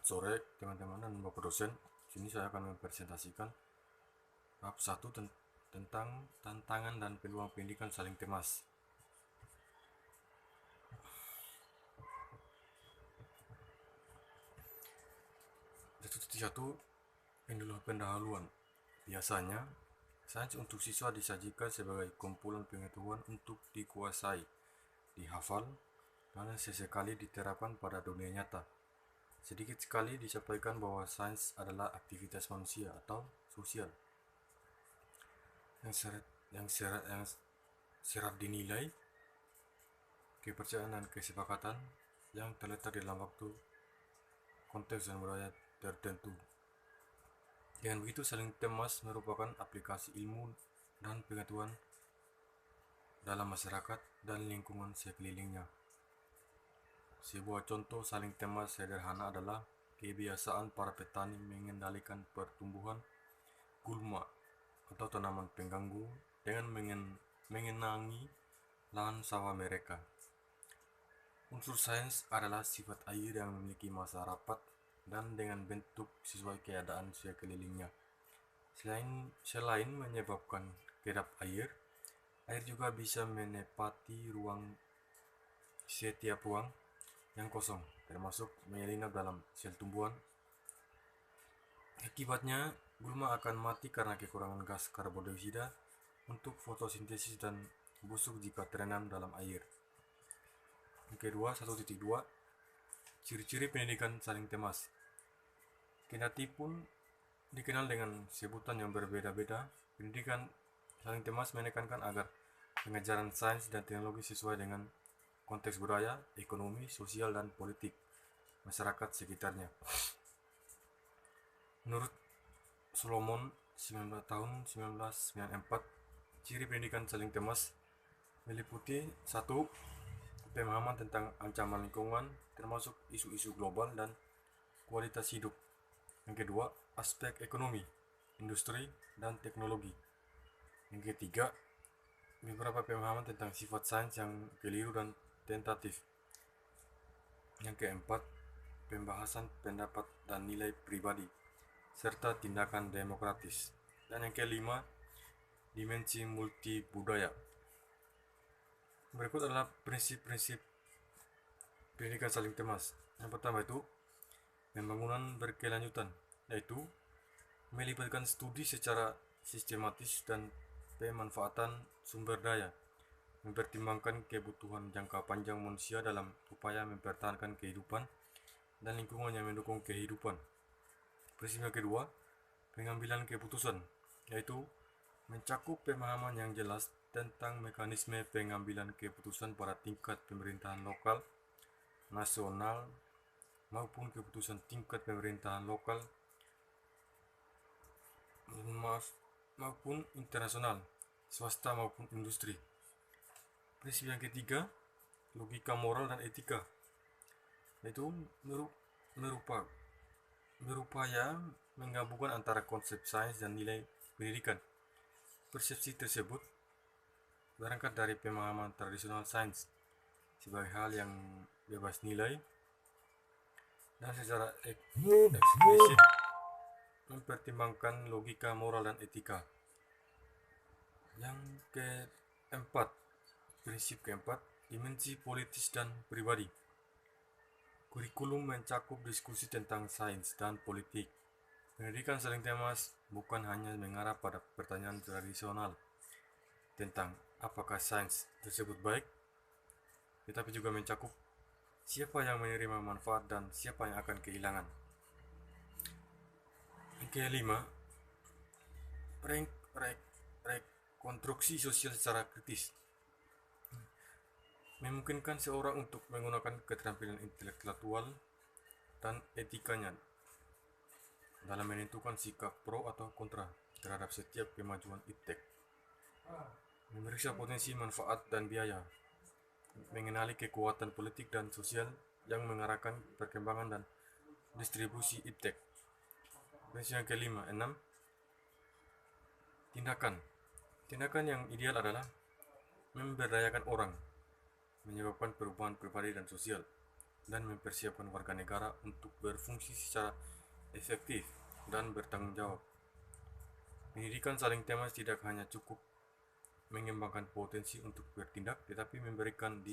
sore teman-teman dan Bapak dosen. Sini saya akan mempresentasikan bab 1 tentang tantangan dan peluang pendidikan saling temas. Satu pendahuluan. Biasanya, sains untuk siswa disajikan sebagai kumpulan pengetahuan untuk dikuasai, dihafal, dan sesekali diterapkan pada dunia nyata. Sedikit sekali disampaikan bahwa sains adalah aktivitas manusia atau sosial yang syarat dinilai, kepercayaan dan kesepakatan yang terletak dalam waktu, konteks dan budaya tertentu. Dengan begitu, saling temas merupakan aplikasi ilmu dan pengetahuan dalam masyarakat dan lingkungan sekelilingnya. Sebuah contoh saling temas sederhana adalah kebiasaan para petani mengendalikan pertumbuhan gulma atau tanaman pengganggu dengan mengenangi lahan sawah mereka. Unsur sains adalah sifat air yang memiliki massa rapat dan dengan bentuk sesuai keadaan sekelilingnya. Selain menyebabkan kedap air juga bisa menepati setiap ruang yang kosong, termasuk menyelinap dalam sel tumbuhan. Akibatnya, gulma akan mati karena kekurangan gas karbon dioksida untuk fotosintesis dan busuk jika terendam dalam air. Yang kedua, 1.2, ciri-ciri pendidikan saling temas. Kendati pun dikenal dengan sebutan yang berbeda-beda, pendidikan saling temas menekankan agar pengajaran sains dan teknologi sesuai dengan konteks budaya, ekonomi, sosial, dan politik masyarakat sekitarnya. Menurut Solomon tahun 1994, ciri pendidikan saling temas meliputi 1. Pemahaman tentang ancaman lingkungan termasuk isu-isu global dan kualitas hidup. Yang kedua, aspek ekonomi, industri, dan teknologi. Yang ketiga, beberapa pemahaman tentang sifat sains yang keliru dan tentatif. Yang keempat, pembahasan pendapat dan nilai pribadi serta tindakan demokratis. Dan yang kelima, dimensi multi budaya. Berikut adalah prinsip-prinsip pendidikan saling temas. Yang pertama itu pembangunan berkelanjutan, yaitu melibatkan studi secara sistematis dan pemanfaatan sumber daya, mempertimbangkan kebutuhan jangka panjang manusia dalam upaya mempertahankan kehidupan dan lingkungan yang mendukung kehidupan. Prinsip yang kedua, pengambilan keputusan, yaitu mencakup pemahaman yang jelas tentang mekanisme pengambilan keputusan pada tingkat pemerintahan lokal, nasional, maupun keputusan tingkat pemerintahan lokal maupun internasional, swasta maupun industri. Prinsip yang ketiga, logika moral dan etika, yaitu berupaya menggabungkan antara konsep sains dan nilai pendidikan. Persepsi tersebut berangkat dari pemahaman tradisional sains sebagai hal yang bebas nilai dan secara eksplisit mempertimbangkan logika moral dan etika. Yang keempat, prinsip keempat, dimensi politis dan pribadi. Kurikulum mencakup diskusi tentang sains dan politik. Pendidikan saling temas bukan hanya mengarah pada pertanyaan tradisional tentang apakah sains tersebut baik, tetapi juga mencakup siapa yang menerima manfaat dan siapa yang akan kehilangan. Yang kelima, rekonstruksi sosial secara kritis, memungkinkan seorang untuk menggunakan keterampilan intelektual dan etikanya dalam menentukan sikap pro atau kontra terhadap setiap kemajuan iptek, memeriksa potensi manfaat dan biaya, mengenali kekuatan politik dan sosial yang mengarahkan perkembangan dan distribusi iptek. Prinsip yang kelima, 6. Tindakan yang ideal adalah memberdayakan orang, menyebabkan perubahan pribadi dan sosial. dan mempersiapkan warga negara untuk berfungsi secara efektif dan bertanggung jawab. Pendidikan saling temas tidak hanya cukup mengembangkan potensi untuk bertindak, tetapi memberikan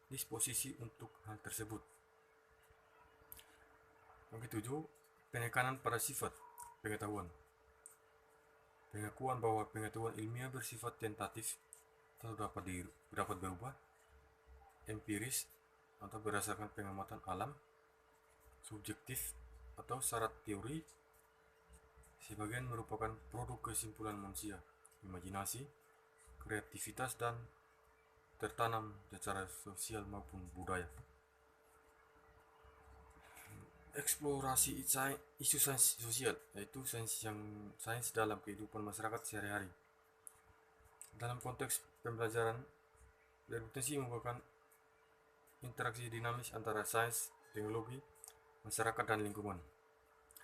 disposisi untuk hal tersebut. Yang ketujuh, penekanan pada sifat pengetahuan. Pengakuan bahwa pengetahuan ilmiah bersifat tentatif atau dapat berubah, empiris atau berdasarkan pengamatan alam, subjektif atau syarat teori, sebagian merupakan produk kesimpulan manusia, imajinasi, kreativitas, dan tertanam secara sosial maupun budaya. Eksplorasi isu sains sosial, yaitu sains dalam kehidupan masyarakat sehari-hari. Dalam konteks pembelajaran, berpotensi merupakan interaksi dinamis antara sains, teknologi, masyarakat, dan lingkungan.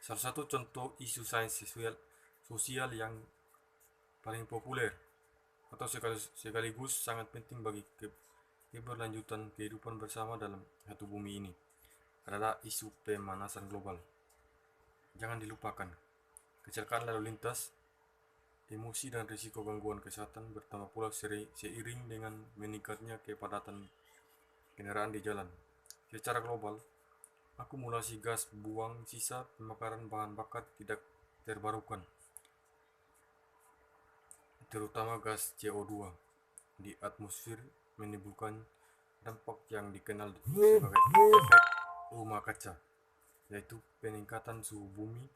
Salah satu contoh isu sains sosial yang paling populer atau sekaligus sangat penting bagi keberlanjutan kehidupan bersama dalam satu bumi ini adalah isu pemanasan global. Jangan dilupakan, kecelakaan lalu lintas, emosi, dan risiko gangguan kesehatan bertambah pula seiring dengan meningkatnya kepadatan kendaraan di jalan. Secara global, akumulasi gas buang sisa pembakaran bahan bakar tidak terbarukan, terutama gas CO2 di atmosfer, menimbulkan dampak yang dikenal sebagai efek rumah kaca, yaitu peningkatan suhu bumi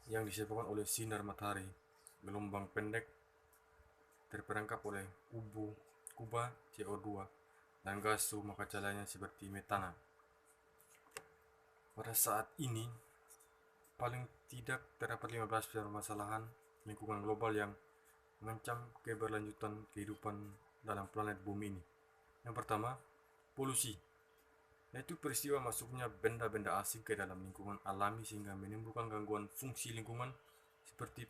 yang disebabkan oleh sinar matahari, gelombang pendek terperangkap oleh kubah CO2, dan gas rumah kaca lainnya seperti metana. Pada saat ini, paling tidak terdapat 15 permasalahan lingkungan global yang mengancam keberlanjutan kehidupan dalam planet bumi ini. Yang pertama, polusi, yaitu peristiwa masuknya benda-benda asing ke dalam lingkungan alami sehingga menimbulkan gangguan fungsi lingkungan seperti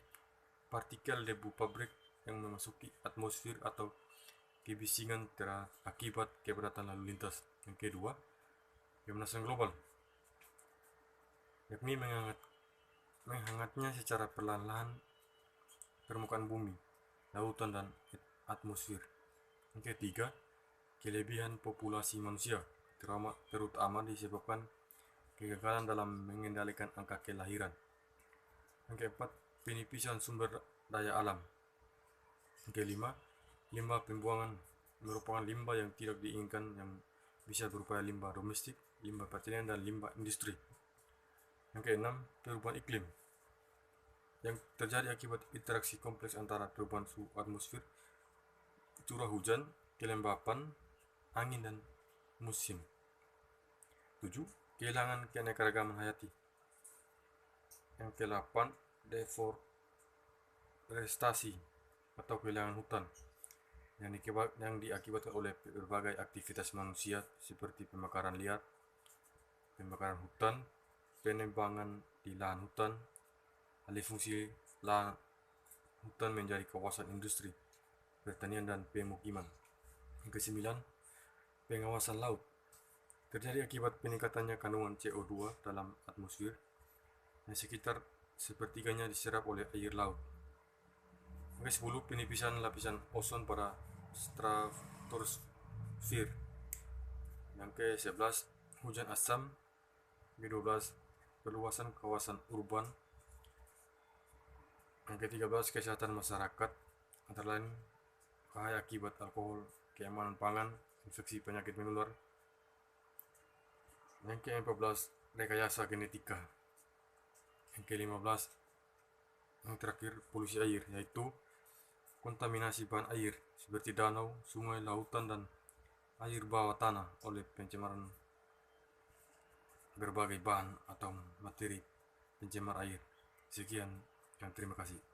partikel debu pabrik yang memasuki atmosfer atau kebisingan akibat kepadatan lalu lintas. Yang kedua, pemanasan global, yakni menghangatnya secara perlahan-lahan permukaan bumi, lautan, dan atmosfer. Yang ketiga, kelebihan populasi manusia, terutama disebabkan kegagalan dalam mengendalikan angka kelahiran. Yang keempat, penipisan sumber daya alam. Yang kelima, limbah pembuangan, merupakan limbah yang tidak diinginkan yang bisa berupa limbah domestik, limbah pertanian, dan limbah industri. Yang keenam, perubahan iklim yang terjadi akibat interaksi kompleks antara perubahan suhu atmosfer, curah hujan, kelembapan, angin, dan musim. 7. Kehilangan keanekaragaman hayati. Yang ke-8, deforestasi atau kehilangan hutan yang diakibatkan oleh berbagai aktivitas manusia seperti pembakaran liar, pembakaran hutan, penebangan di lahan hutan, alih fungsi lahan hutan menjadi kawasan industri, pertanian, dan pemukiman. Yang ke-9, pengawasan laut, terjadi akibat peningkatannya kandungan CO2 dalam atmosfer yang sekitar sepertiganya diserap oleh air laut. Yang ke-10, penipisan lapisan ozon pada stratosfer. Yang ke-11, hujan asam. Ke-12, perluasan kawasan urban. Yang ke-13, kesehatan masyarakat, antara lain bahaya akibat alkohol, keamanan pangan, infeksi penyakit menular. Yang ke-14, rekayasa genetika. Yang ke-15, yang terakhir, polusi air, yaitu kontaminasi bahan air seperti danau, sungai, lautan, dan air bawah tanah oleh pencemaran berbagai bahan atau materi pencemar air. Sekian dan terima kasih.